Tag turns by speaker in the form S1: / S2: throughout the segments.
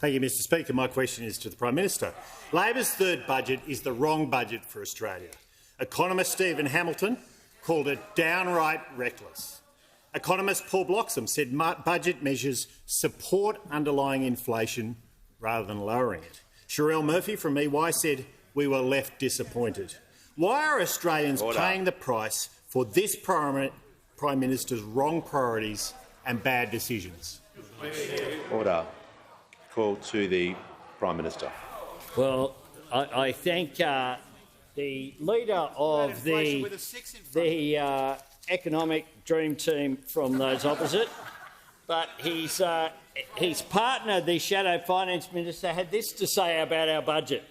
S1: Thank you, Mr Speaker. My question is to the Prime Minister. Labor's third budget is the wrong budget for Australia. Economist Stephen Hamilton called it downright reckless. Economist Paul Bloxham said budget measures support underlying inflation rather than lowering it. Sherelle Murphy from EY said we were left disappointed. Why are Australians paying the price for this Prime Minister's wrong priorities and bad decisions?
S2: Order. Call to the Prime Minister.
S3: Well, I thank the leader of the economic dream team from those opposite, but his partner, the Shadow Finance Minister, had this to say about our budget.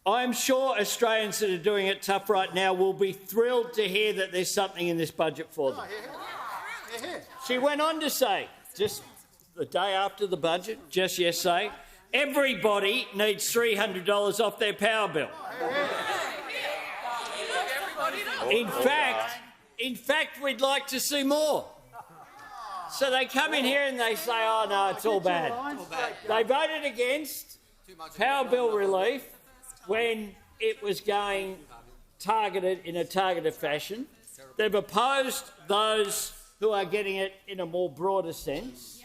S3: I'm sure Australians that are doing it tough right now will be thrilled to hear that there's something in this budget for them. She went on to say, just the day after the budget, just yesterday, everybody needs $300 off their power bill. In fact, we'd like to see more. So they come in here and they say, oh no, it's all bad. They voted against power bill relief when it was going targeted in a targeted fashion. They've opposed those who are getting it in a more broader sense.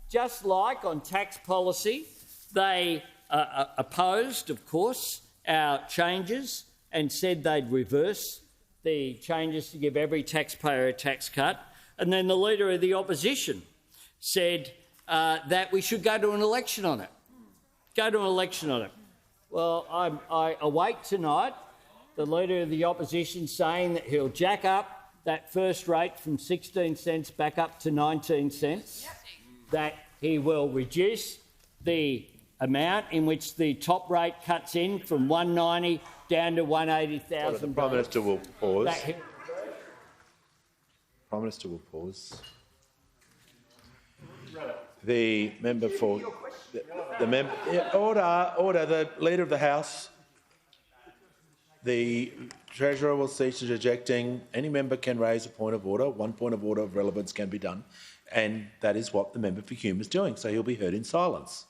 S3: Just like on tax policy, they opposed, of course, our changes and said they'd reverse the changes to give every taxpayer a tax cut. And then the Leader of the Opposition said that we should go to an election on it. Go to an election on it. Well, I await tonight the Leader of the Opposition saying that he'll jack up that first rate from 16 cents back up to 19 cents, that he will reduce the amount in which the top rate cuts in from $190 down to $180,000.
S2: The Prime Minister will pause. Prime Minister will pause. The member for the member. Order. The Leader of the House. The Treasurer will cease interjecting. Any member can raise a point of order. One point of order of relevance can be done, and that is what the member for Hume is doing. So he'll be heard in silence.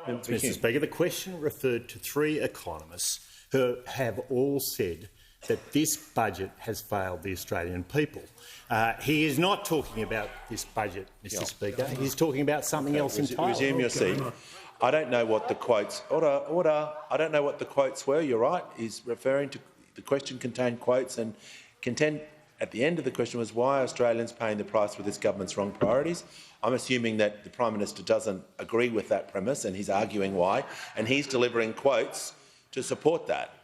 S1: Mr Speaker, the question referred to three economists who have all said that this budget has failed the Australian people. He is not talking about this budget, Mr Speaker. He's talking about something else entirely.
S2: Resume your seat. I don't know what the quotes. Order. I don't know what the quotes were. You're right. He's referring to the question contained quotes, and content at the end of the question was why are Australians paying the price for this government's wrong priorities. I'm assuming that the Prime Minister doesn't agree with that premise, and he's arguing why, and he's delivering quotes to support that.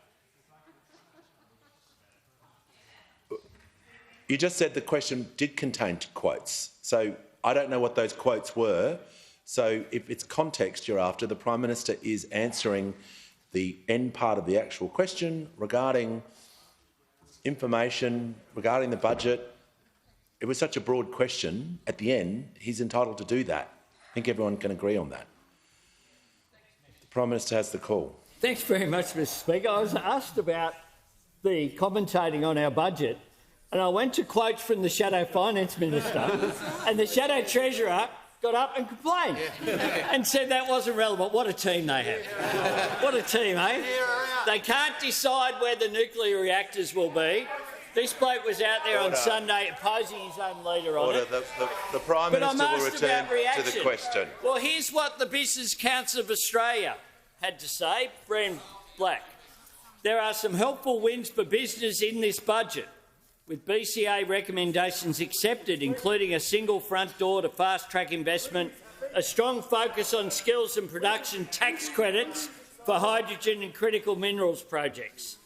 S2: You just said the question did contain quotes, so I don't know what those quotes were. So if it's context you're after, the Prime Minister is answering the end part of the actual question regarding information, regarding the budget. It was such a broad question at the end, he's entitled to do that. I think everyone can agree on that. The Prime Minister has the call.
S3: Thanks very much, Mr Speaker. I was asked about the commentating on our budget, and I went to quotes from the Shadow Finance Minister, and the Shadow Treasurer got up and complained and said that wasn't relevant. What a team they have. What a team, eh? They can't decide where the nuclear reactors will be. This bloke was out there on Sunday opposing his own leader on it.
S2: The Prime Minister will return to the question.
S3: Well, here's what the Business Council of Australia had to say. Bren Black. There are some helpful wins for business in this budget, with BCA recommendations accepted, including a single front door to fast-track investment, a strong focus on skills and production tax credits for hydrogen and critical minerals projects.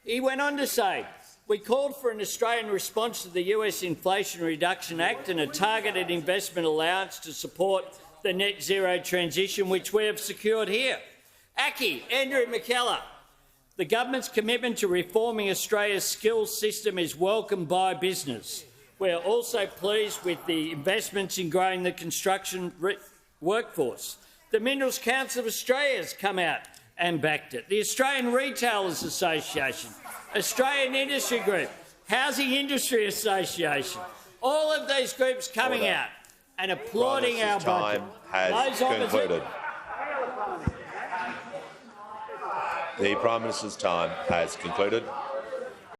S3: He went on to say, we called for an Australian response to the US Inflation Reduction Act and a targeted investment allowance to support the net zero transition, which we have secured here. Aki, Andrew McKellar. The government's commitment to reforming Australia's skills system is welcomed by business. We are also pleased with the investments in growing the construction workforce. The Minerals Council of Australia has come out and backed it. The Australian Retailers Association, Australian Industry Group, Housing Industry Association, all of these groups coming out and applauding our budget.
S2: Has concluded. The Prime Minister's time has concluded.